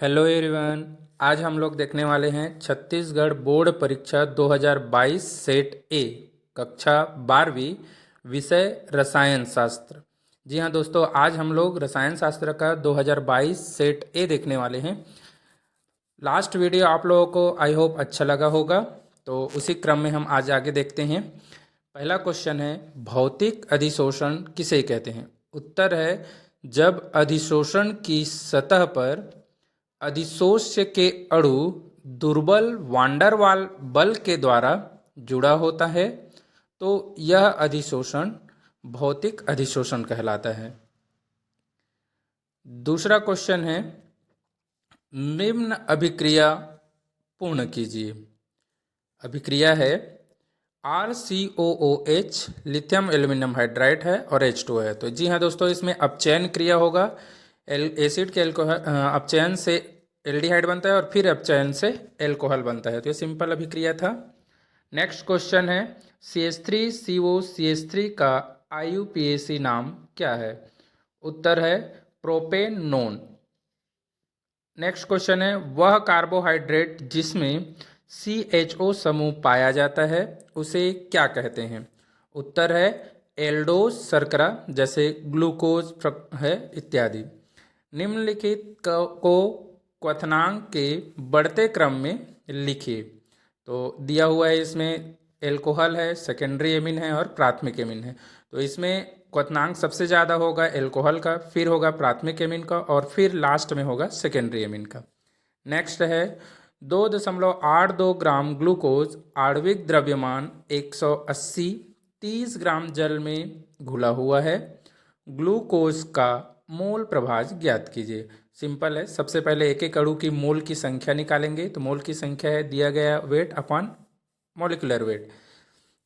Hello everyone. आज हम लोग देखने वाले हैं छत्तीसगढ़ बोर्ड परीक्षा 2022 सेट ए कक्षा 12वीं विषय रसायन शास्त्र। जी हाँ दोस्तों, आज हम लोग रसायन शास्त्र का 2022 सेट ए देखने वाले हैं। लास्ट वीडियो आप लोगों को आई होप अच्छा लगा होगा, तो उसी क्रम में हम आज आगे देखते हैं। पहला क्वेश्चन है, भौतिक अधिशोषण किसे कहते हैं? उत्तर है, जब अधिशोषण की सतह पर अधिशोष्य के अणु दुर्बल वांडर वाल बल के द्वारा जुड़ा होता है तो यह अधिशोषण भौतिक अधिशोषण कहलाता है। दूसरा क्वेश्चन है, निम्न अभिक्रिया पूर्ण कीजिए। अभिक्रिया है RCOOH लिथियम एल्यूमिनियम हाइड्राइड है और H2 है। तो जी हाँ दोस्तों, इसमें अपचयन क्रिया होगा। एसिड के अपचयन से एल्डिहाइड बनता है और फिर अपचयन से एल्कोहल बनता है। तो ये सिंपल अभिक्रिया था। नेक्स्ट क्वेश्चन है, CH3COCH3 का IUPAC नाम क्या है? उत्तर है प्रोपेनोन। नेक्स्ट क्वेश्चन है, वह कार्बोहाइड्रेट जिसमें CHO समूह पाया जाता है उसे क्या कहते हैं? उत्तर है एल्डोज शर्करा, जैसे ग्लूकोज है इत्यादि। निम्नलिखित को क्वथनांक के बढ़ते क्रम में लिखिए। तो दिया हुआ है, इसमें एल्कोहल है, सेकेंडरी एमिन है और प्राथमिक एमिन है। तो इसमें क्वथनांक सबसे ज़्यादा होगा एल्कोहल का, फिर होगा प्राथमिक एमिन का और फिर लास्ट में होगा सेकेंडरी एमिन का। नेक्स्ट है, 2.82 ग्राम ग्लूकोज आणविक द्रव्यमान 180 30 ग्राम जल में घुला हुआ है। ग्लूकोज का मोल प्रभाज ज्ञात कीजिए। सिंपल है, सबसे पहले एक एक अणु की मोल की संख्या निकालेंगे। तो मोल की संख्या है दिया गया वेट अपॉन मॉलिक्यूलर वेट।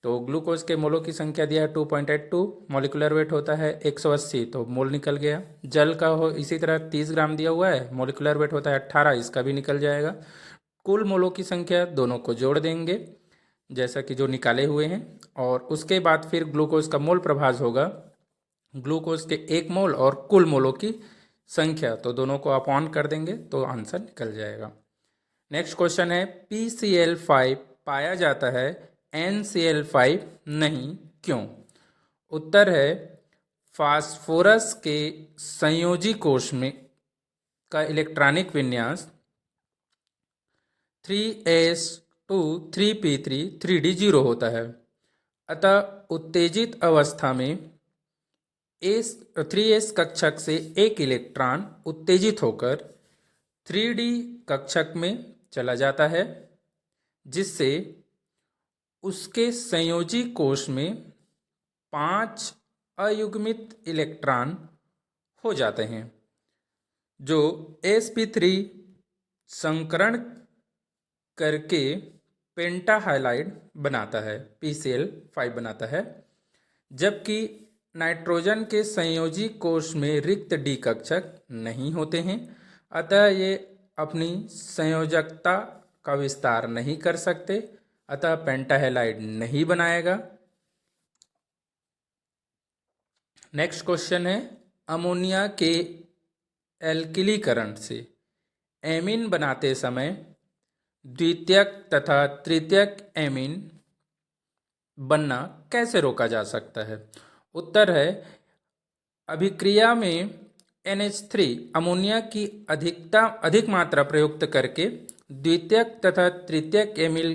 तो ग्लूकोज के मोलों की संख्या दिया है 2.82, मॉलिक्यूलर वेट होता है 180, तो मोल निकल गया। जल का हो इसी तरह 30 ग्राम दिया हुआ है, मॉलिक्यूलर वेट होता है 18, इसका भी निकल जाएगा। कुल मोलों की संख्या दोनों को जोड़ देंगे जैसा कि जो निकाले हुए हैं, और उसके बाद फिर ग्लूकोज का मोल प्रभाज होगा ग्लूकोज के एक मोल और कुल मोलों की संख्या, तो दोनों को अपॉन कर देंगे तो आंसर निकल जाएगा। नेक्स्ट क्वेश्चन है, PCl5 पाया जाता है NCl5 नहीं, क्यों? उत्तर है फास्फोरस के संयोजी कोश में का इलेक्ट्रॉनिक विन्यास 3s2 3p3 3d0 होता है। अतः उत्तेजित अवस्था में 3s कक्षक से एक इलेक्ट्रॉन उत्तेजित होकर 3d कक्षक में चला जाता है, जिससे उसके संयोजी कोश में 5 अयुग्मित इलेक्ट्रॉन हो जाते हैं, जो sp3 संकरण करके पेंटाहाइलाइड बनाता है, PCl5 बनाता है। जबकि नाइट्रोजन के संयोजी कोश में रिक्त डी कक्षक नहीं होते हैं, अतः ये अपनी संयोजकता का विस्तार नहीं कर सकते, अतः पेंटाहाइलाइड नहीं बनाएगा। नेक्स्ट क्वेश्चन है, अमोनिया के एल्किलीकरण से एमीन बनाते समय द्वितीयक तथा तृतीयक एमीन बनना कैसे रोका जा सकता है? उत्तर है, अभिक्रिया में NH3 अमोनिया की अधिक मात्रा प्रयुक्त करके द्वितीयक तथा तृतीयक एमीन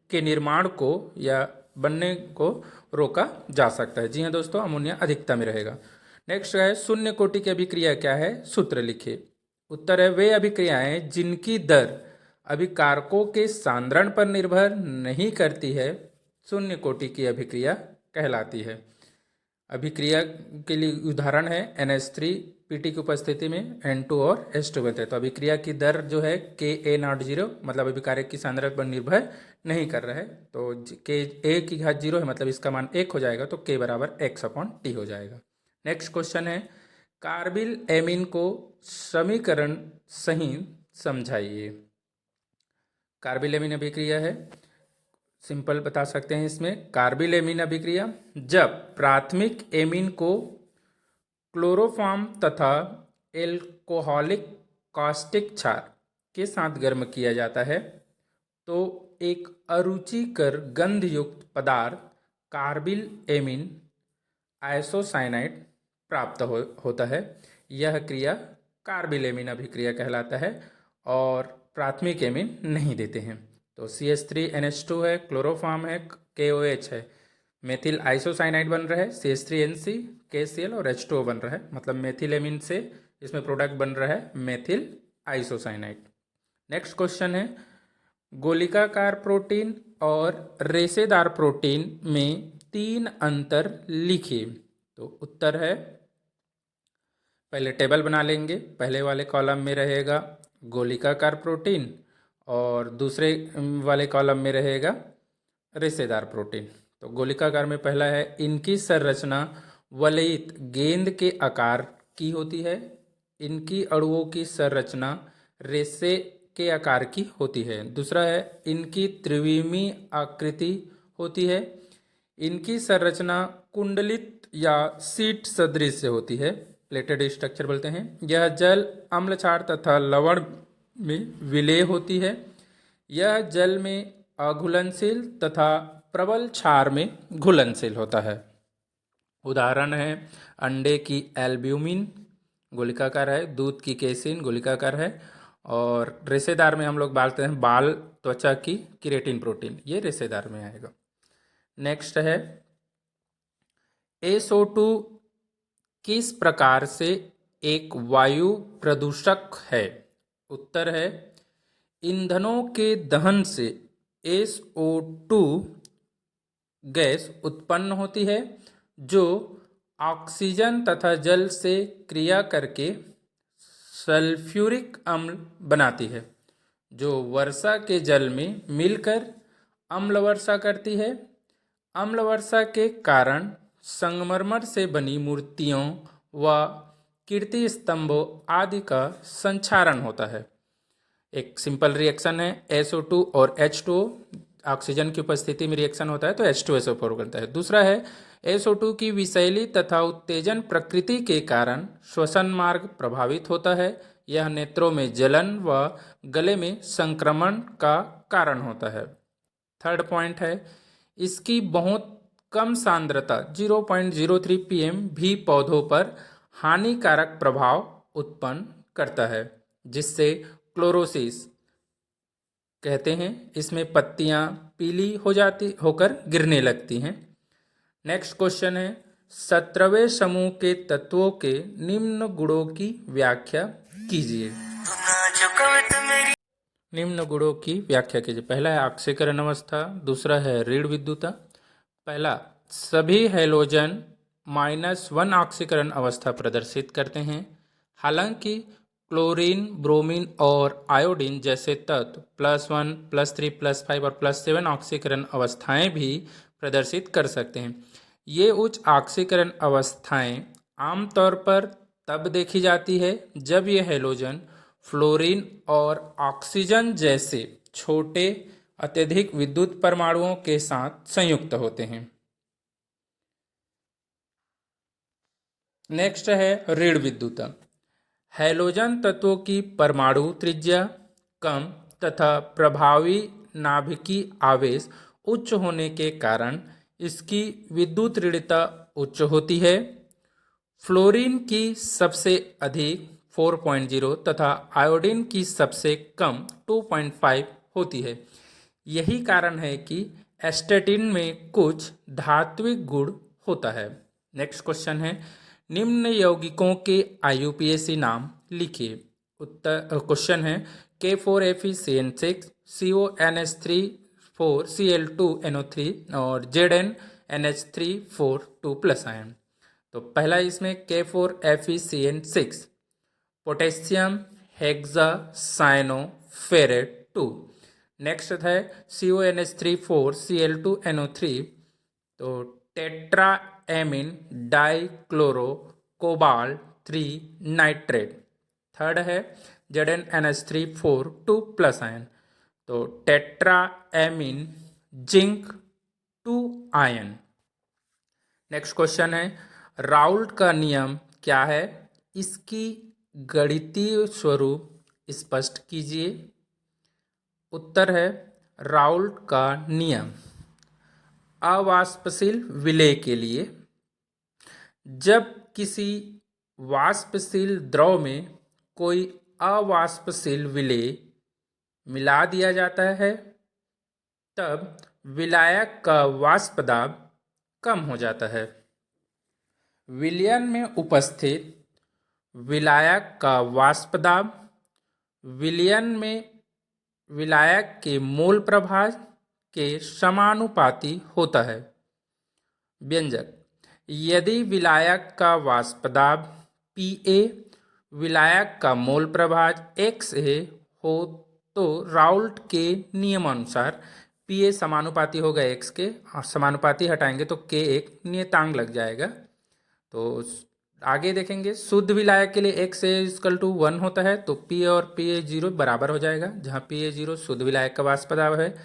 के निर्माण को या बनने को रोका जा सकता है। जी हाँ दोस्तों, अमोनिया अधिकता में रहेगा। नेक्स्ट है, शून्य कोटि की अभिक्रिया क्या है? सूत्र लिखिए। उत्तर है, वे अभिक्रियाएं जिनकी दर अभिकारकों के सांद्रण पर निर्भर नहीं करती है शून्य कोटि की अभिक्रिया कहलाती है। अभिक्रिया के लिए उदाहरण है NH3 Pt की उपस्थिति में N2 और H2 बनते हैं। तो अभिक्रिया की दर जो है Ka0 मतलब अभिकारक की सांद्रता पर निर्भर नहीं कर रहा है, तो Ka⁴ है, मतलब इसका मान 1 हो जाएगा, तो K बराबर x/T हो जाएगा। नेक्स्ट क्वेश्चन है, कार्बिल एमीन को समीकरण सही समझाइए। कार्बिल एमीन अभिक्रिया है, सिंपल बता सकते हैं इसमें। कार्बिल एमीन अभिक्रिया, जब प्राथमिक एमीन को क्लोरोफॉर्म तथा एल्कोहलिक कास्टिक क्षार के साथ गर्म किया जाता है तो एक अरुचिकर गंधयुक्त पदार्थ कार्बिल एमीन आइसोसाइनाइड प्राप्त होता है। यह क्रिया कार्बिलेमिन अभिक्रिया कहलाता है और प्राथमिक एमीन नहीं देते हैं। तो CH3NH2 है, क्लोरोफॉर्म है, KOH है, मेथिल आइसोसाइनाइड बन रहा है, CH3NC, KCl और H2O बन रहा है, मतलब मेथिल एमीन से इसमें प्रोडक्ट बन रहा है मेथिल आइसोसाइनाइड। नेक्स्ट क्वेश्चन है, गोलिकाकार प्रोटीन और रेशेदार प्रोटीन में 3 अंतर लिखिए। तो उत्तर है, पहले टेबल बना लेंगे। पहले वाले कॉलम में रहेगा गोलिकाकार प्रोटीन और दूसरे वाले कॉलम में रहेगा रेशेदार प्रोटीन। तो गोलिकाकार में पहला है, इनकी संरचना वलयित गेंद के आकार की होती है। इनकी अणुओं की संरचना रेशे के आकार की होती है। दूसरा है, इनकी त्रिविमीय आकृति होती है। इनकी संरचना कुंडलित या सीट सदृश से होती है, प्लेटेड स्ट्रक्चर बोलते हैं। यह जल अम्ल क्षार तथा लवण में विलेय होती है। यह जल में अघुलनशील तथा प्रबल क्षार में घुलनशील होता है। उदाहरण है, अंडे की एल्ब्यूमिन गोलिकाकार है, दूध की केसिन गोलिकाकार है और रेशेदार में हम लोग बात करते हैं बाल त्वचा की केराटिन प्रोटीन, ये रेशेदार में आएगा। नेक्स्ट है, SO2 किस प्रकार से एक वायु प्रदूषक है? उत्तर है, ईंधनों के दहन से SO2 गैस उत्पन्न होती है जो ऑक्सीजन तथा जल से क्रिया करके सल्फ्यूरिक अम्ल बनाती है, जो वर्षा के जल में मिलकर अम्ल वर्षा करती है। अम्ल वर्षा के कारण संगमरमर से बनी मूर्तियों व कीर्ति स्तंभों आदि का संक्षारण होता है। एक सिंपल रिएक्शन है, SO2 और H2O, ऑक्सीजन की उपस्थिति में रिएक्शन होता है तो H2SO4 बनता है। दूसरा है, SO2 की विषैली तथा उत्तेजन प्रकृति के कारण श्वसन मार्ग प्रभावित होता है। यह नेत्रों में जलन व गले में संक्रमण का कारण होता है। थर्ड पॉइंट है, इसकी बहुत कम सांद्रता 0.03 pm भी पौधों पर हानिकारक प्रभाव उत्पन्न करता है, जिससे क्लोरोसिस कहते हैं। इसमें पत्तियां पीली होकर गिरने लगती हैं। नेक्स्ट क्वेश्चन है, 17वें समूह के तत्वों के निम्न गुणों की व्याख्या कीजिए। निम्न गुणों की व्याख्या कीजिए। पहला है ऑक्सीकरण अवस्था, दूसरा है ऋण विद्युता। पहला, सभी हैलोजन -1 ऑक्सीकरण अवस्था प्रदर्शित करते हैं। हालांकि क्लोरीन, ब्रोमीन और आयोडीन जैसे तत्व +1, +3, +5 और +7 ऑक्सीकरण अवस्थाएं भी प्रदर्शित कर सकते हैं। ये उच्च ऑक्सीकरण अवस्थाएं आमतौर पर तब देखी जाती है जब ये हैलोजन फ्लोरीन और ऑक्सीजन जैसे छोटे अत्यधिक विद्युत परमाणुओं के साथ संयुक्त होते हैं। नेक्स्ट है ऋण विद्युता। हैलोजन तत्वों की परमाणु त्रिज्या कम तथा प्रभावी नाभिकीय आवेश उच्च होने के कारण इसकी विद्युत ऋणता उच्च होती है। फ्लोरीन की सबसे अधिक 4.0 तथा आयोडीन की सबसे कम 2.5 होती है। यही कारण है कि एस्टेटिन में कुछ धात्विक गुण होता है। नेक्स्ट क्वेश्चन है, निम्न यौगिकों के IUPAC नाम लिखिए। उत्तर क्वेश्चन है, K4FeCN6, CONH3 Cl2NO3 और ZnNH3 2+ आयन। तो पहला इसमें K4FeCN6 पोटेशियम हेक्सासाइनोफेरेट 2। नेक्स्ट है CONH3 Cl2NO3, तो tetra ammine dichloro cobalt 3 nitrate. Third है ZnNH3 2+ आयन, तो tetra ammine zinc 2 ion. Next question है, राउल्ट का नियम क्या है? इसकी गणितीय स्वरूप स्पष्ट कीजिए। उत्तर है राउल्ट का नियम। अवाष्पशील विलेय के लिए जब किसी वाष्पशील द्रव में कोई अवाष्पशील विलेय मिला दिया जाता है तब विलायक का वाष्प दाब कम हो जाता है। विलयन में उपस्थित विलायक का वाष्प दाब विलयन में विलायक के मोल प्रभाव के समानुपाती होता है। व्यंजक: यदि विलायक का वाष्प दाब Pa विलायक का मोल प्रभाव XA हो तो राउल्ट के नियमानुसार Pa समानुपाती होगा X के, और समानुपाती हटाएंगे तो K एक नियतांक लग जाएगा। तो आगे देखेंगे, शुद्ध विलायक के लिए XA इक्वल टू 1 होता है तो P और Pa 0 बराबर हो जाएगा, जहाँ Pa 0 शुद्ध विलायक का वाष्प दाब है।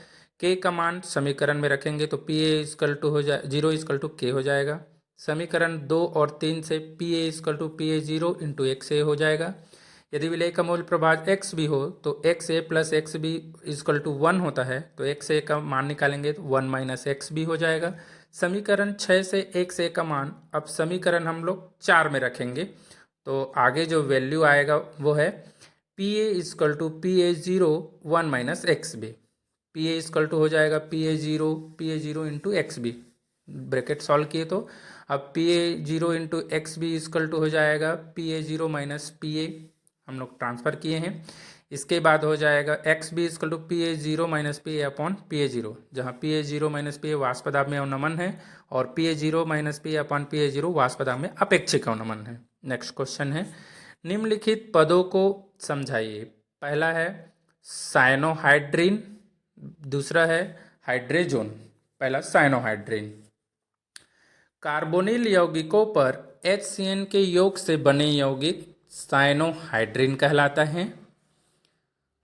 K का मान समीकरण में रखेंगे तो Pa इक्वल टू हो जाए 0 इक्वल टू K हो जाएगा। समीकरण 2 और 3 से Pa equal to Pa 0 into XA हो जाएगा। यदि विलेय का मूल प्रभाव x भी हो तो XA plus XB equal to 1 होता है तो XA का मान निकालेंगे तो 1 माइनस एक्स भी हो जाएगा। समीकरण 6 से XA का मान अब समीकरण हम लोग 4 में रखेंगे तो आगे जो वैल्यू आएगा वो है Pa equal to Pa 0 1 minus XB। Pa equal to हो जाएगा Pa 0 into XB, bracket solve किए तो अब Pa 0 into XB equal to हो जाएगा Pa 0 माइनस Pa, हम लोग ट्रांसफर किए हैं। इसके बाद हो जाएगा XB equal to Pa 0 minus Pa upon Pa 0, जहाँ Pa 0 माइनस Pa वाष्प दाब में अवनमन है और Pa 0 minus Pa upon Pa 0 वाष्प दाब में अपेक्षिक अवनमन है। नेक्स्ट क्वेश्चन है, निम्नलिखित पदों को समझाइए। पहला है साइनोहाइड्रिन, दूसरा है हाइड्रेजोन। पहला साइनोहाइड्रिन। कार्बोनिल यौगिकों पर HCN के योग से बने यौगिक साइनोहाइड्रिन कहलाता है।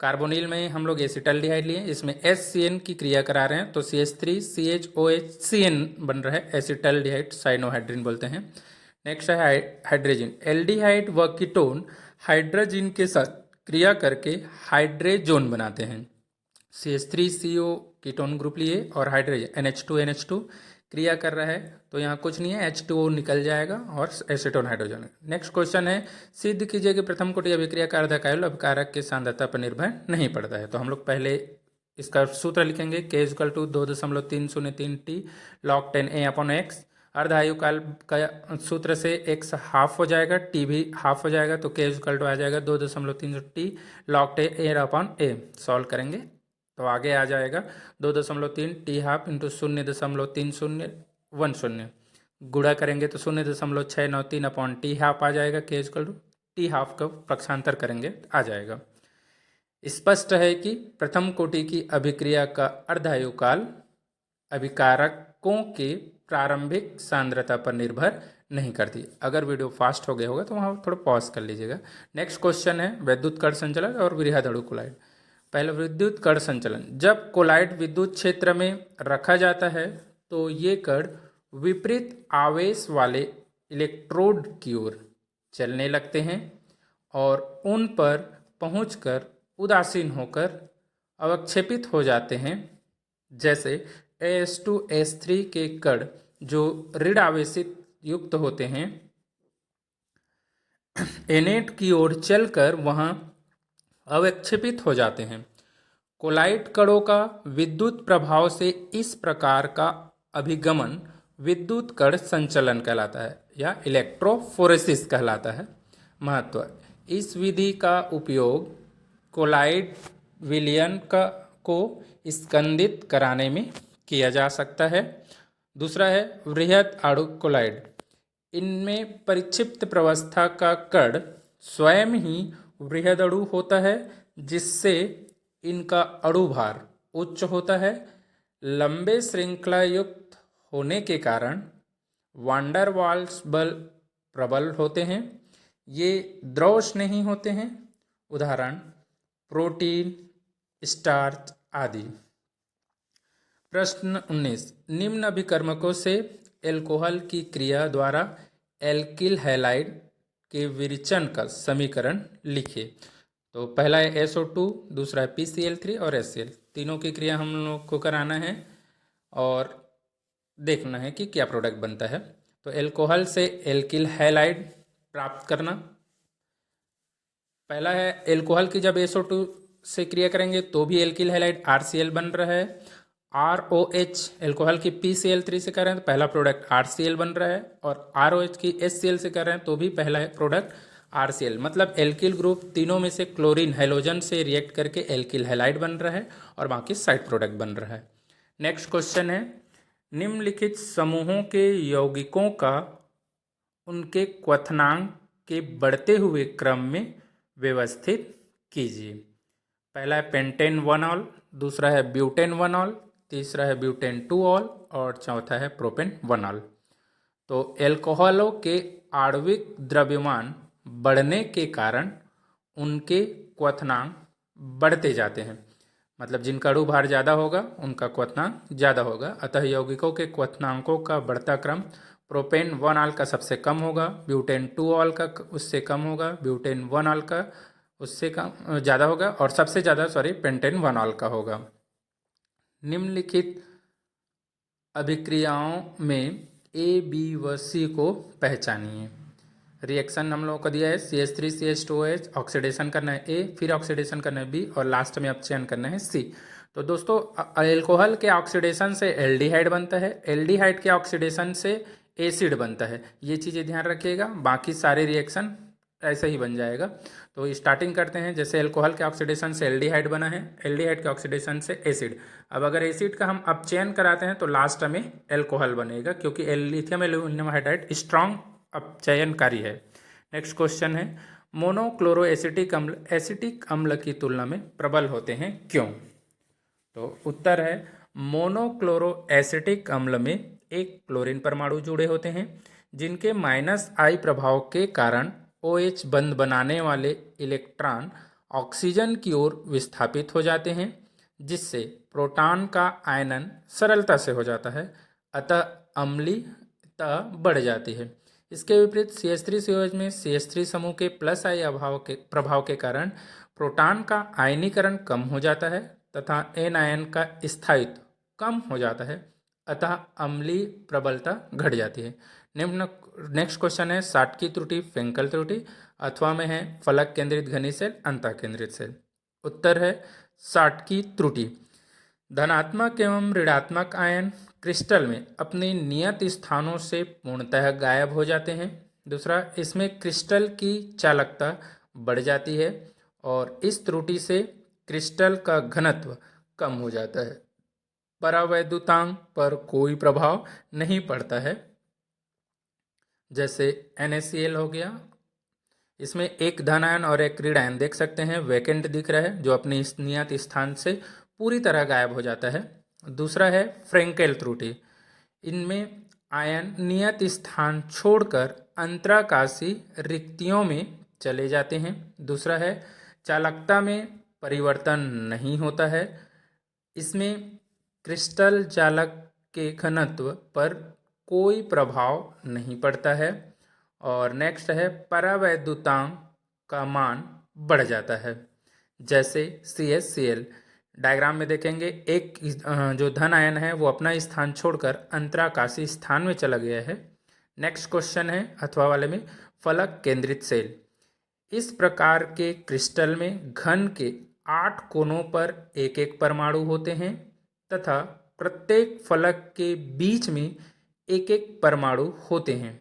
कार्बोनिल में हम लोग एसिटल्डिहाइड लिए, इसमें HCN की क्रिया करा रहे हैं तो CH3CHOHCN बन रहा है, एसिटल्डिहाइड साइनोहाइड्रिन बोलते हैं। नेक्स्ट है हाइड्रोजन। एल्डिहाइड व कीटोन हाइड्रोजन के साथ क्रिया करके हाइड्रेजोन बनाते हैं। CH3CO कीटोन ग्रुप लिए और हाइड्रोजन NH2 क्रिया कर रहा है तो यहाँ कुछ नहीं है, H2O निकल जाएगा और एसीटोन हाइड्रोजन। नेक्स्ट क्वेश्चन है, सिद्ध कीजिए कि प्रथम कोटि अभिक्रिया का अर्धकाय अभिकारक के सांद्रता पर निर्भर नहीं पड़ता है। तो हम लोग पहले इसका सूत्र लिखेंगे, K equal to 2.303 T log 10 A upon x. अर्धायु काल का सूत्र से x हाफ हो जाएगा, T भी हाफ हो जाएगा तो K इक्वल टू आ जाएगा 2.3 T log 10 A upon A। Solve करेंगे तो आगे आ जाएगा 2.3 T हाफ इंटू 0.3010 गुणा करेंगे तो 0.693 अपॉन T हाफ आ जाएगा। K equal to T half का पक्षांतर करेंगे आ जाएगा। स्पष्ट है कि प्रथम कोटि की अभिक्रिया का अर्धायु काल अभिकारकों के प्रारंभिक सांद्रता पर निर्भर नहीं करती। अगर वीडियो फास्ट हो गया होगा तो वहाँ थोड़ा पॉज कर लीजिएगा। नेक्स्ट क्वेश्चन है वैद्युत कण संचलन और वृहद अणु कोलाइड। पहले विद्युत कण संचलन, जब कोलाइड विद्युत क्षेत्र में रखा जाता है तो ये कण विपरीत आवेश वाले इलेक्ट्रोड की ओर चलने लगते हैं और उन पर पहुंचकर उदासीन होकर अवक्षेपित हो जाते हैं। जैसे As2S3 के कण जो ऋण आवेशित युक्त होते हैं एनेट की ओर चलकर वहां अवक्षेपित हो जाते हैं। कोलाइड कणों का विद्युत प्रभाव से इस प्रकार का अभिगमन विद्युत कण संचलन कहलाता है या इलेक्ट्रोफोरेसिस कहलाता है। महत्व, इस विधि का उपयोग कोलाइड विलयन को स्कंदित कराने में किया जा सकता है। दूसरा है वृहद अणु कोलाइड। इनमें परिक्षिप्त प्रवस्था का कण स्वयं ही वृहद अणु होता है जिससे इनका अणु भार उच्च होता है। लंबे श्रृंखला युक्त होने के कारण वांडर वाल्स बल प्रबल होते हैं। ये द्रव नहीं होते हैं, उदाहरण प्रोटीन, स्टार्च आदि। प्रश्न 19, निम्न अभिकर्मकों से एल्कोहल की क्रिया द्वारा एल्किल हैलाइड के विरेचन का समीकरण लिखिए। तो पहला है SO2, दूसरा है PCl3 और HCl। तीनों की क्रिया हम लोग को कराना है और देखना है कि क्या प्रोडक्ट बनता है। तो एल्कोहल से एल्किल हैलाइड प्राप्त करना। पहला है एल्कोहल की जब SO2 से क्रिया करेंगे तो भी एल्किल हैलाइड RCl बन रहा है। ROH एल्कोहल की PCl3 से कर रहे हैं तो पहला प्रोडक्ट RCl बन रहा है, और ROH की HCl से कर रहे हैं तो भी पहला है प्रोडक्ट RCl। मतलब एल्किल ग्रुप तीनों में से क्लोरीन हैलोजन से रिएक्ट करके एल्किल हैलाइड बन रहा है और बाकी साइड प्रोडक्ट बन रहा है। नेक्स्ट क्वेश्चन है, निम्नलिखित समूहों के यौगिकों का उनके क्वथनांक के बढ़ते हुए क्रम में व्यवस्थित कीजिए। पहला है पेंटेन 1 ऑल, दूसरा है ब्यूटेन 1 ऑल, तीसरा है ब्यूटेन 2 ऑल और चौथा है प्रोपेन 1 ऑल। तो एल्कोहलों के आणविक द्रव्यमान बढ़ने के कारण उनके क्वथनांक बढ़ते जाते हैं। मतलब जिनका अणु भार ज़्यादा होगा उनका क्वथनांक ज़्यादा होगा। अतः यौगिकों के क्वथनांकों का बढ़ता क्रम प्रोपेन 1 ऑल का सबसे कम होगा, ब्यूटेन 2 ऑल का उससे कम होगा, ब्यूटेन 1 ऑल का उससे कम ज़्यादा होगा और सबसे ज़्यादा पेंटेन 1 ऑल का होगा। निम्नलिखित अभिक्रियाओं में A, B व C को पहचानिए। रिएक्शन हम लोगों को दिया है CH3CH2OH, ऑक्सीडेशन करना है A, फिर ऑक्सीडेशन करना है B और लास्ट में अपचयन करना है C। तो दोस्तों एल्कोहल के ऑक्सीडेशन से एल्डिहाइड बनता है, एल्डिहाइड के ऑक्सीडेशन से एसिड बनता है। ये चीज़ें ध्यान रखिएगा, बाकी सारे रिएक्शन ऐसे ही बन जाएगा। तो स्टार्टिंग करते हैं, जैसे एल्कोहल के ऑक्सीडेशन से एल्डिहाइड बना है, एल्डिहाइड के ऑक्सीडेशन से एसिड। अब अगर एसिड का हम अपचयन कराते हैं तो लास्ट में एल्कोहल बनेगा, क्योंकि लिथियम एल्यूमिनियम हाइड्राइड स्ट्रॉन्ग अपचयनकारी है। नेक्स्ट क्वेश्चन है, मोनोक्लोरो एसिटिक अम्ल की तुलना में प्रबल होते हैं क्यों? तो उत्तर है, मोनोक्लोरो एसिटिक अम्ल में एक क्लोरीन परमाणु जुड़े होते हैं जिनके -I प्रभाव के कारण OH बंध बनाने वाले इलेक्ट्रॉन ऑक्सीजन की ओर विस्थापित हो जाते हैं, जिससे प्रोटॉन का आयनन सरलता से हो जाता है, अतः अम्लीयता बढ़ जाती है। इसके विपरीत CH3COH में CH3 समूह के +I प्रभाव के कारण प्रोटॉन का आयनीकरण कम हो जाता है तथा एनायन का स्थायित्व कम हो जाता है, अतः अम्लीय प्रबलता घट जाती है। नेक्स्ट क्वेश्चन है, साटकी त्रुटि, फ्रेंकल त्रुटि अथवा में है फलक केंद्रित घनी सेल, अंतः केंद्रित सेल। उत्तर है साटकी त्रुटि। धनात्मक एवं ऋणात्मक आयन क्रिस्टल में अपने नियत स्थानों से पूर्णतः गायब हो जाते हैं। दूसरा, इसमें क्रिस्टल की चालकता बढ़ जाती है और इस त्रुटि से क्रिस्टल का घनत्व कम हो जाता है। परावैद्युतांक पर कोई प्रभाव नहीं पड़ता है। जैसे NaCl हो गया, इसमें एक धन आयन और एक ऋण आयन देख सकते हैं, वैकेंट दिख रहा है, जो अपने इस नियत स्थान से पूरी तरह गायब हो जाता है। दूसरा है फ्रेंकेल त्रुटि, इनमें आयन नियत स्थान छोड़कर अंतराकाशी रिक्तियों में चले जाते हैं। दूसरा है चालकता में परिवर्तन नहीं होता है, इसमें क्रिस्टल चालक के घनत्व पर कोई प्रभाव नहीं पड़ता है। और नेक्स्ट है परावैद्युतांक का मान बढ़ जाता है। जैसे CHCl डायग्राम में देखेंगे, एक जो धन आयन है वो अपना स्थान छोड़कर अंतराकाशी स्थान में चला गया है। नेक्स्ट क्वेश्चन है अथवा वाले में, फलक केंद्रित सेल। इस प्रकार के क्रिस्टल में घन के 8 कोनों पर एक एक परमाणु होते हैं तथा प्रत्येक फलक के बीच में एक एक परमाणु होते हैं।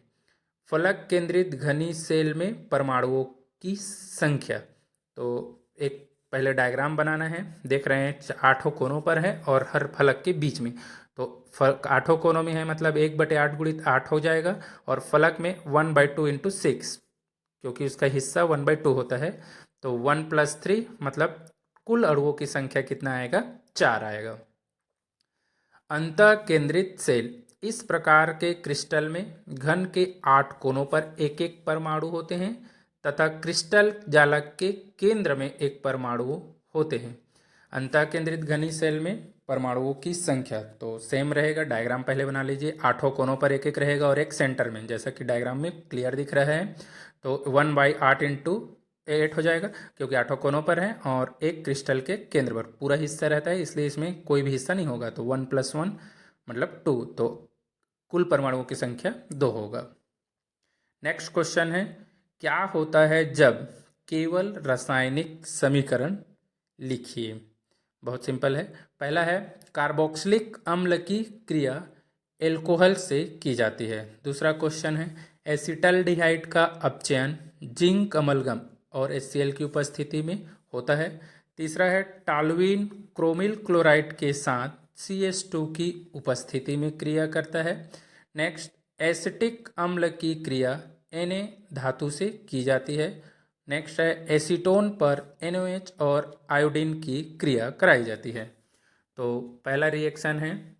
फलक केंद्रित घनी सेल में परमाणुओं की संख्या, तो एक पहले डायग्राम बनाना है, देख रहे हैं 8 कोनों पर है और हर फलक के बीच में, तो 8 कोनों में है मतलब 1/8 गुणित 8 हो जाएगा, और फलक में 1/2 × 6, क्योंकि उसका हिस्सा 1/2 होता है, तो 1 + 3 मतलब कुल अणुओं की संख्या कितना आएगा, 4 आएगा। अंतः केंद्रित सेल, इस प्रकार के क्रिस्टल में घन के 8 कोनों पर एक एक परमाणु होते हैं तथा क्रिस्टल जालक के केंद्र में एक परमाणु होते हैं। अंतः केंद्रित घनी सेल में परमाणुओं की संख्या तो सेम रहेगा, डायग्राम पहले बना लीजिए, 8 कोनों पर एक एक रहेगा और एक सेंटर में, जैसा कि डायग्राम में क्लियर दिख रहा है। तो 1/8 × 8 हो जाएगा, क्योंकि 8 कोनों पर है और एक क्रिस्टल के केंद्र पर पूरा हिस्सा रहता है, इसलिए इसमें कोई भी हिस्सा नहीं होगा। तो 1+1 मतलब 2, तो कुल परमाणुओं की संख्या 2 होगा। नेक्स्ट क्वेश्चन है, क्या होता है जब केवल रासायनिक समीकरण लिखिए। बहुत सिंपल है। पहला है, कार्बोक्सिलिक अम्ल की क्रिया एल्कोहल से की जाती है। दूसरा क्वेश्चन है, एसिटल्डिहाइड का अपचयन जिंक अमलगम और HCl की उपस्थिति में होता है। तीसरा है, टॉल्यूइन क्रोमिल क्लोराइड के साथ CH2 की उपस्थिति में क्रिया करता है। नेक्स्ट, एसिटिक अम्ल की क्रिया Na धातु से की जाती है। नेक्स्ट है, एसीटोन पर NOH और आयोडीन की क्रिया कराई जाती है। तो पहला रिएक्शन है,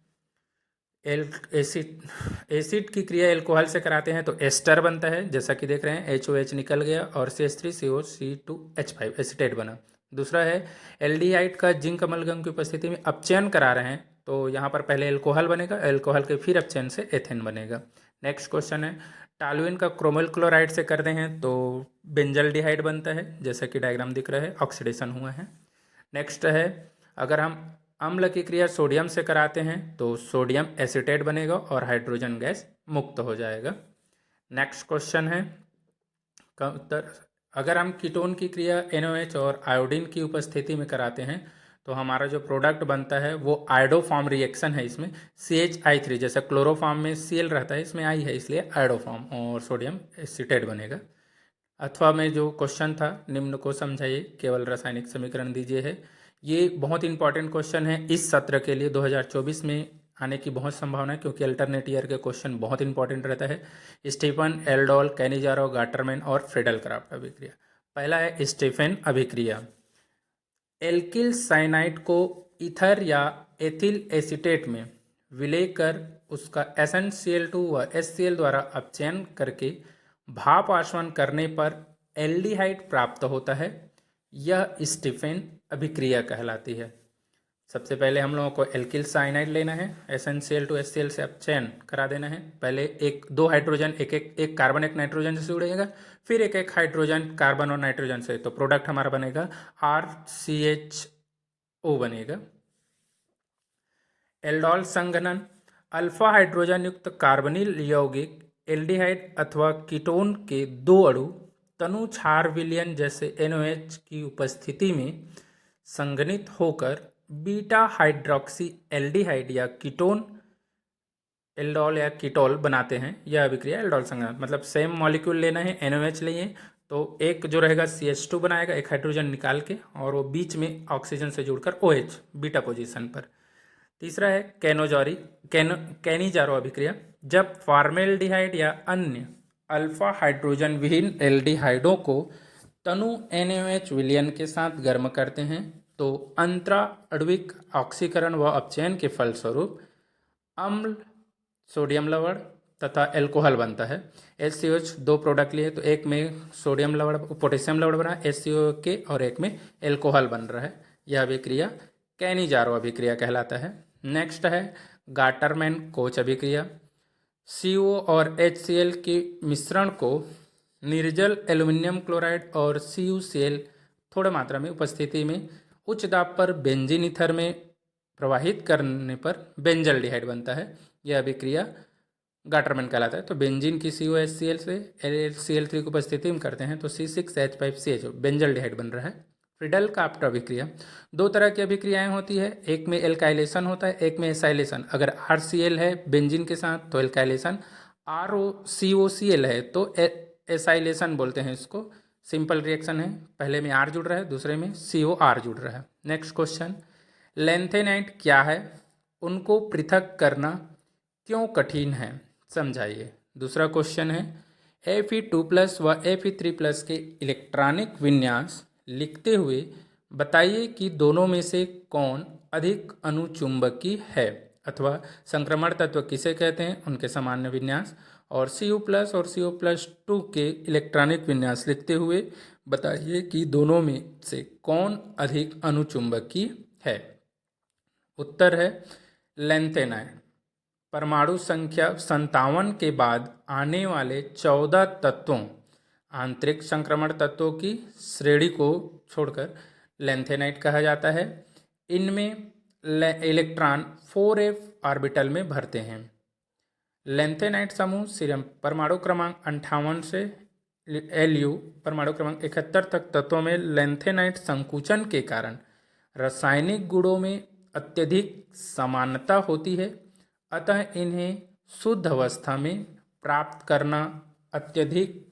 एसिड की क्रिया एल्कोहल से कराते हैं तो एस्टर बनता है, जैसा कि देख रहे हैं HOH निकल गया और CH3COC2H5 एसीटेट बना। दूसरा है, एल्डिहाइड का जिंक अमलगम की उपस्थिति में अपचयन करा रहे हैं तो यहाँ पर पहले एल्कोहल बनेगा, एल्कोहल के फिर अपचयन से एथेन बनेगा। नेक्स्ट क्वेश्चन है, टॉल्यूइन का क्रोमिल क्लोराइड से करते हैं तो बेंजल्डिहाइड बनता है, जैसा कि डायग्राम दिख रहा है, ऑक्सीडेशन हुआ है। नेक्स्ट है, अगर हम अम्ल की क्रिया सोडियम से कराते हैं तो सोडियम एसीटेट बनेगा और हाइड्रोजन गैस मुक्त हो जाएगा। नेक्स्ट क्वेश्चन है का उत्तर, अगर हम कीटोन की क्रिया NOH और आयोडीन की उपस्थिति में कराते हैं तो हमारा जो प्रोडक्ट बनता है वो आयोडोफॉर्म रिएक्शन है। इसमें CHI3, जैसा क्लोरोफॉर्म में Cl रहता है, इसमें I है, इसलिए आयोडोफॉर्म और सोडियम एसीटेट बनेगा। अथवा में जो क्वेश्चन था, निम्न को समझाइए, केवल रासायनिक समीकरण दीजिए है। ये बहुत इंपॉर्टेंट क्वेश्चन है इस सत्र के लिए, 2024 में आने की बहुत संभावना है, क्योंकि अल्टरनेट ईयर के क्वेश्चन बहुत इंपॉर्टेंट रहता है। स्टीफन, एल्डोल, कैनिजारो, गाटरमैन और फ्रीडल क्राफ्ट अभिक्रिया। पहला है स्टीफन अभिक्रिया। एल्किल साइनाइड को ईथर या एथिल एसीटेट में विलय कर उसका SnCl2 व HCl द्वारा अपचयन करके भाप आसवन करने पर एल्डिहाइड प्राप्त होता है। यह स्टीफन अभिक्रिया कहलाती है। सबसे पहले हम लोगों को एल्किल साइनाइड लेना है, SnCl2 HCl से अपचयन करा देना है। पहले दो हाइड्रोजन एक कार्बन एक नाइट्रोजन से जुड़ेगा, फिर एक हाइड्रोजन कार्बन और नाइट्रोजन से, तो प्रोडक्ट हमारा बनेगा RCHO बनेगा। एल्डोल संघनन, अल्फा हाइड्रोजन युक्त कार्बनिल यौगिक एल्डिहाइड अथवा कीटोन के दो अणु तनु क्षार विलयन जैसे NOH की उपस्थिति में संघनित होकर बीटा हाइड्रोक्सी एल्डिहाइड या कीटोन एल्डोल या कीटोल बनाते हैं। यह अभिक्रिया एल्डोल संघनन, मतलब सेम मॉलिक्यूल लेना है, NOH लिए तो एक जो रहेगा CH2 बनाएगा, एक हाइड्रोजन निकाल के, और वो बीच में ऑक्सीजन से जुड़कर OH बीटा पोजीशन पर। तीसरा है कैनिजारो अभिक्रिया, जब फॉर्मेल्डिहाइड या अन्य अल्फा हाइड्रोजन विहीन एल्डिहाइडों को तनु NaOH विलयन के साथ गर्म करते हैं तो अंतरा आणविक ऑक्सीकरण व अपचयन के फलस्वरूप अम्ल, सोडियम लवण तथा एल्कोहल बनता है। HCOH दो प्रोडक्ट लिए तो एक में सोडियम लवण पोटेशियम लवण बना HCO और एक में एल्कोहल बन रहा है। यह अभिक्रिया कैनिजारो अभिक्रिया कहलाता है। नेक्स्ट है गाटरमैन कोच अभिक्रिया। CO और HCl के मिश्रण को निर्जल एल्युमिनियम क्लोराइड और CuCl थोड़ा मात्रा में उपस्थिति में उच्च दाब पर बेंजीन ईथर में प्रवाहित करने पर बेंजल्डिहाइड बनता है। यह अभिक्रिया गाटरमैन कहलाता है। तो बेंजीन की COHCl से Cl3 की उपस्थिति में करते हैं तो C6H5CH बेंजल्डिहाइड बन रहा है। फ्रीडल क्राफ्ट अभिक्रिया, दो तरह की अभिक्रियाएं होती है, एक में एल्काइलेशन होता है, एक में एसाइलेशन। अगर RCl है बेंजीन के साथ तो एल्काइलेशन, COCl है तो एसाइलेशन बोलते हैं इसको। सिंपल रिएक्शन है, पहले में R जुड़ रहा है, दूसरे में COR जुड़ रहा है। नेक्स्ट क्वेश्चन, लैंथेनाइड क्या है, उनको पृथक करना क्यों कठिन है, समझाइए। दूसरा क्वेश्चन है, Fe2+ व Fe3+ के इलेक्ट्रॉनिक विन्यास लिखते हुए बताइए कि दोनों में से कौन अधिक अनुचुंबकी है, अथवा संक्रमण तत्व किसे कहते हैं, उनके सामान्य विन्यास। और Cu+ और CO+2 के इलेक्ट्रॉनिक विन्यास लिखते हुए बताइए कि दोनों में से कौन अधिक अनुचुंबकी है। उत्तर है लैंथेनाइड। परमाणु संख्या 57 के बाद आने वाले 14 तत्वों आंतरिक संक्रमण तत्वों की श्रेणी को छोड़कर लेंथेनाइट कहा जाता है। इनमें इलेक्ट्रॉन 4f ऑर्बिटल में भरते हैं। लेंथेनाइट समूह सीरम परमाणु क्रमांक 58 से Lu परमाणु क्रमांक 71 तक तत्वों में लेंथेनाइट संकुचन के कारण रासायनिक गुणों में अत्यधिक समानता होती है, अतः इन्हें शुद्ध अवस्था में प्राप्त करना अत्यधिक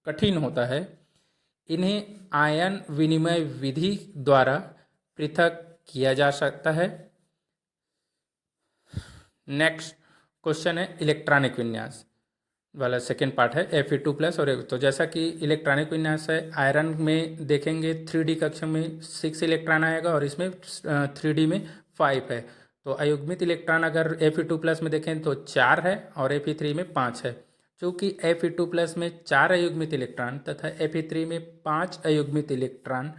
कठिन होता है। इन्हें आयन विनिमय विधि द्वारा पृथक किया जा सकता है। नेक्स्ट क्वेश्चन है इलेक्ट्रॉनिक विन्यास वाला सेकेंड पार्ट है Fe2+ और तो जैसा कि इलेक्ट्रॉनिक विन्यास है, आयरन में देखेंगे 3D कक्षा में 6 इलेक्ट्रॉन आएगा और इसमें 3D में 5 है। तो अयुग्मित इलेक्ट्रॉन अगर Fe2+ में देखें तो 4 है और Fe3 में 5 है। चूँकि Fe2+ में 4 अयुग्मित इलेक्ट्रॉन तथा Fe3 में 5 अयुग्मित इलेक्ट्रॉन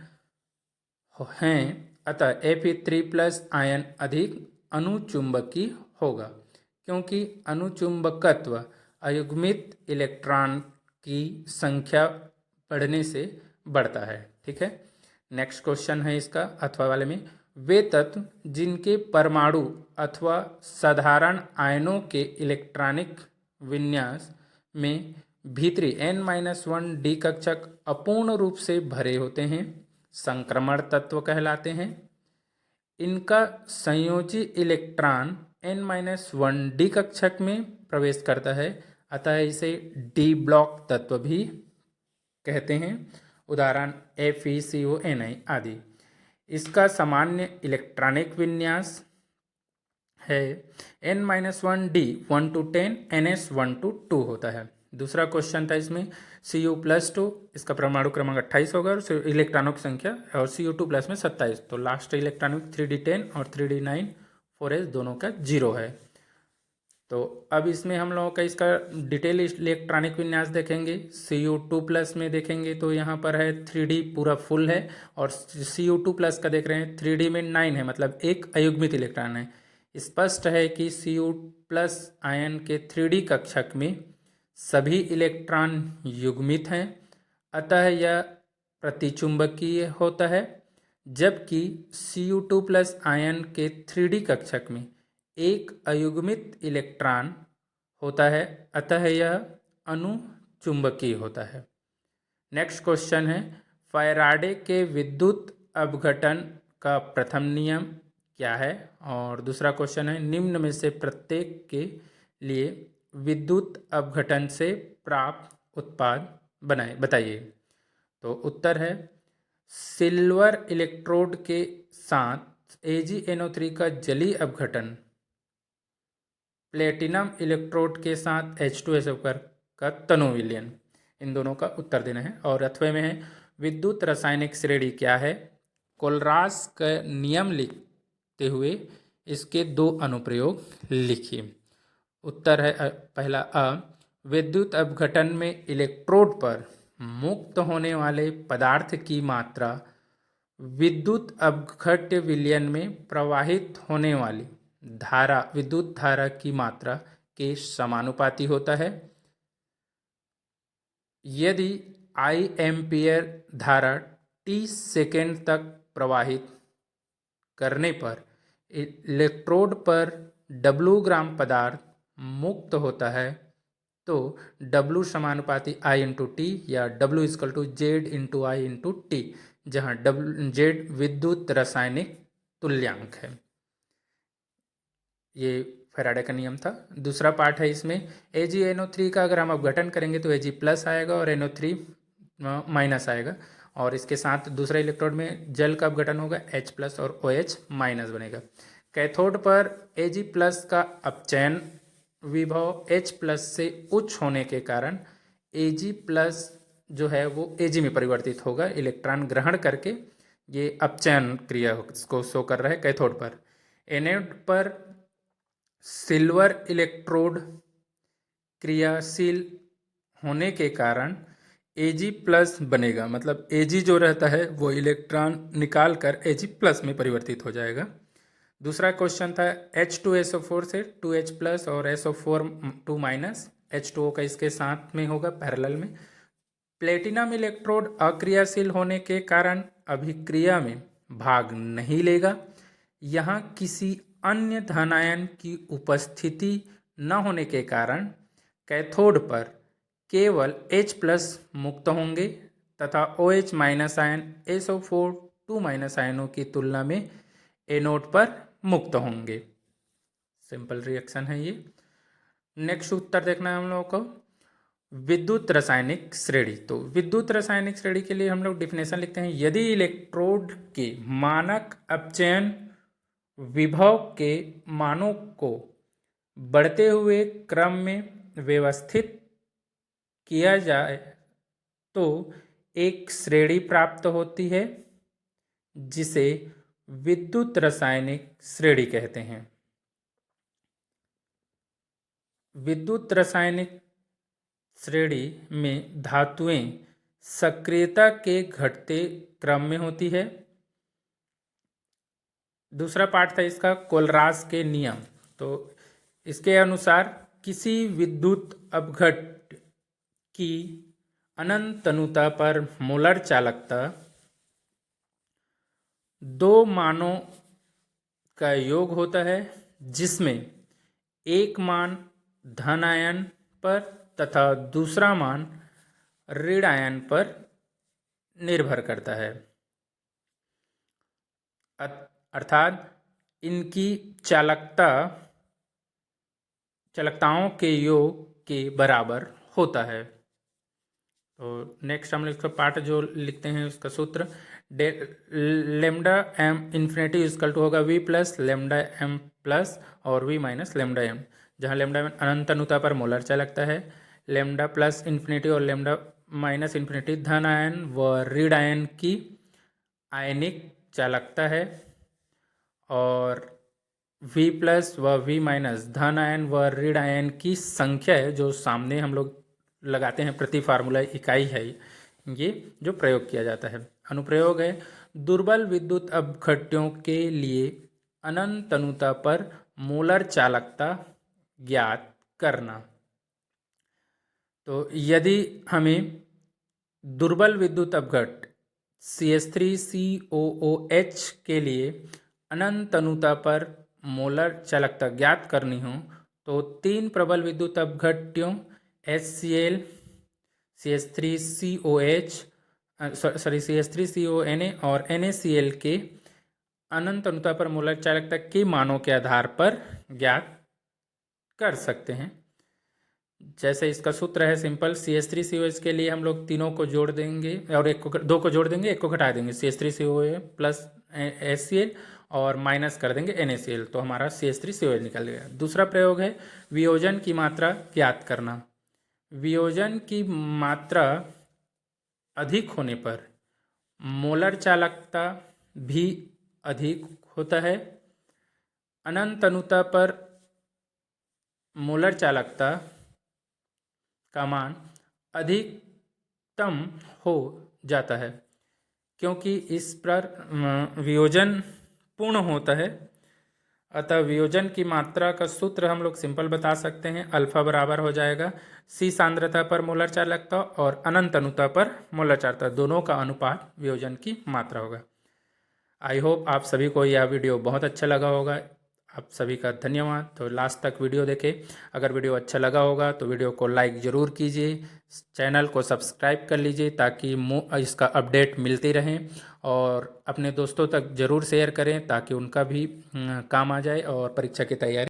हैं, अतः Fe3+ आयन अधिक अनुचुंबकीय होगा, क्योंकि अनुचुंबकत्व अयुग्मित इलेक्ट्रॉन की संख्या बढ़ने से बढ़ता है। ठीक है, नेक्स्ट क्वेश्चन है इसका अथवा वाले में, वे तत्व जिनके परमाणु अथवा साधारण आयनों के इलेक्ट्रॉनिक विन्यास में भीतरी n-1 d कक्षक अपूर्ण रूप से भरे होते हैं, संक्रमण तत्व कहलाते हैं। इनका संयोजी इलेक्ट्रॉन n-1 d कक्षक में प्रवेश करता है, अतः इसे डी ब्लॉक तत्व भी कहते हैं। उदाहरण FeCO Ni आदि। इसका सामान्य इलेक्ट्रॉनिक विन्यास है n-1 d 1 to 10 ns 1 to 2 होता है। दूसरा क्वेश्चन था इसमें Cu+2, इसका परमाणु क्रमांक 28 होगा और इलेक्ट्रॉनों की संख्या, और Cu2+ में 27। तो लास्ट इलेक्ट्रॉनिक 3d10 और 3d9 4s दोनों का 0 है। तो अब इसमें हम लोगों का इसका डिटेल इलेक्ट्रॉनिक विन्यास देखेंगे। Cu2+ में देखेंगे तो यहाँ पर है 3D पूरा फुल है, और Cu2+ का देख रहे हैं 3D में 9 है, मतलब एक अयुग्मित इलेक्ट्रॉन है। स्पष्ट है कि Cu+ आयन के 3D कक्षक में सभी इलेक्ट्रॉन युग्मित हैं, अतः यह प्रतिचुंबकीय होता है, जबकि Cu2+ आयन के 3D कक्षक में एक अयुग्मित इलेक्ट्रॉन होता है, अतः यह अनुचुंबकीय होता है। नेक्स्ट क्वेश्चन है, फैराडे के विद्युत अपघटन का प्रथम नियम क्या है? और दूसरा क्वेश्चन है, निम्न में से प्रत्येक के लिए विद्युत अपघटन से प्राप्त उत्पाद बताइए। तो उत्तर है, सिल्वर इलेक्ट्रोड के साथ AgNO3 का जलीय अपघटन प्लेटिनम इलेक्ट्रोड के साथ H2SO का तनु विलयन, इन दोनों का उत्तर देना है। और अथवे में है, विद्युत रासायनिक श्रेणी क्या है? कोलरास का नियम लिखते हुए इसके 2 अनुप्रयोग लिखिए। उत्तर है पहला अ, विद्युत अपघटन में इलेक्ट्रोड पर मुक्त होने वाले पदार्थ की मात्रा विद्युत अपघट्य विलयन में प्रवाहित होने वाली विद्युत धारा की मात्रा के समानुपाती होता है। यदि I एम्पियर धारा t सेकेंड तक प्रवाहित करने पर इलेक्ट्रोड पर W ग्राम पदार्थ मुक्त होता है, तो W समानुपाती I/T या W = Z/I/T, जहाँ Z विद्युत रासायनिक तुल्यांक है। ये फैराडे का नियम था। दूसरा पार्ट है इसमें, AgNO3 का अगर हम अपघटन करेंगे तो Ag+ आएगा और NO3- आएगा, और इसके साथ दूसरा इलेक्ट्रोड में जल का अपघटन होगा, H+ और OH- बनेगा। कैथोड पर Ag+ का अपचयन विभव H+ से उच्च होने के कारण Ag+ जो है वो Ag में परिवर्तित होगा, इलेक्ट्रॉन ग्रहण करके ये अपचयन क्रिया को शो कर रहा है कैथोड पर। एनोड पर सिल्वर इलेक्ट्रोड क्रियाशील होने के कारण Ag+ बनेगा, मतलब Ag जो रहता है वो इलेक्ट्रॉन निकाल कर Ag+ में परिवर्तित हो जाएगा। दूसरा क्वेश्चन था, H2SO4 से 2H+ और SO4 2- H2O का इसके साथ में होगा पैरेलल में, प्लेटिनम इलेक्ट्रोड अक्रियाशील होने के कारण अभिक्रिया में भाग नहीं लेगा। यहाँ किसी अन्य धन आयन की उपस्थिति न होने के कारण कैथोड पर केवल H+ मुक्त होंगे तथा OH- आयन SO4 2- आयनों की तुलना में एनोड पर मुक्त होंगे। सिंपल रिएक्शन है ये। नेक्स्ट उत्तर देखना है हम लोगों को, विद्युत रासायनिक श्रेणी। तो विद्युत रासायनिक श्रेणी के लिए हम लोग डिफिनेशन लिखते हैं, यदि इलेक्ट्रोड के मानक अपचयन विभव के मानों को बढ़ते हुए क्रम में व्यवस्थित किया जाए तो एक श्रेणी प्राप्त होती है जिसे विद्युत रासायनिक श्रेणी कहते हैं। विद्युत रासायनिक श्रेणी में धातुएं सक्रियता के घटते क्रम में होती है। दूसरा पार्ट था इसका कोलरास के नियम। तो इसके अनुसार किसी विद्युत अपघट्य की अनंत तनुता पर मोलर चालकता दो मानों का योग होता है, जिसमें एक मान धन आयन पर तथा दूसरा मान ऋण आयन पर निर्भर करता है। अर्थात इनकी चालकताओं के योग के बराबर होता है। तो नेक्स्ट हम इसका पार्ट जो लिखते हैं उसका सूत्र, lambda m infinity equal to होगा V+ लेमडा एम प्लस और V- लेमडा एम, जहाँ लेमडा अनंत अनुता पर मोलर चालकता है, लेमडा प्लस इन्फिनिटी और लेमडा माइनस इन्फिनिटी धन आयन व ऋण आयन की आयनिक चालकता है, और V+ व V- धन आयन व ऋण आयन की संख्या है, जो सामने हम लोग लगाते हैं प्रति फार्मूला इकाई है ये जो प्रयोग किया जाता है। अनुप्रयोग है, दुर्बल विद्युत अपघट्यों के लिए अनंत अनुता पर मोलर चालकता ज्ञात करना। तो यदि हमें दुर्बल विद्युत अपघट्य CH3COOH के लिए अनंत अनुता पर मोलर चालकता ज्ञात करनी हो तो तीन प्रबल विद्युत अपघट्यों HCl, CH3CONA और NaCl के अनंत अनुता पर मोलर चालकता के मानों के आधार पर ज्ञात कर सकते हैं। जैसे इसका सूत्र है सिंपल, CH3COH के लिए हम लोग तीनों को जोड़ देंगे और दो को जोड़ देंगे, एक को घटा देंगे, CH3COA प्लस HCl और माइनस कर देंगे NaCl, तो हमारा CH3COH निकल गया। दूसरा प्रयोग है वियोजन की मात्रा ज्ञात करना। वियोजन की मात्रा अधिक होने पर मोलर चालकता भी अधिक होता है। अनंत अनुता पर मोलर चालकता का मान अधिकतम हो जाता है क्योंकि इस पर वियोजन पूर्ण होता है। अतः वियोजन की मात्रा का सूत्र हम लोग सिंपल बता सकते हैं, अल्फा बराबर हो जाएगा C सांद्रता पर मोलर चालकता और अनंत अनुता पर मोलर चालकता, दोनों का अनुपात वियोजन की मात्रा होगा। आई होप आप सभी को यह वीडियो बहुत अच्छा लगा होगा। आप सभी का धन्यवाद। तो लास्ट तक वीडियो देखें। अगर वीडियो अच्छा लगा होगा तो वीडियो को लाइक ज़रूर कीजिए, चैनल को सब्सक्राइब कर लीजिए ताकि इसका अपडेट मिलती रहें, और अपने दोस्तों तक ज़रूर शेयर करें ताकि उनका भी काम आ जाए और परीक्षा की तैयारी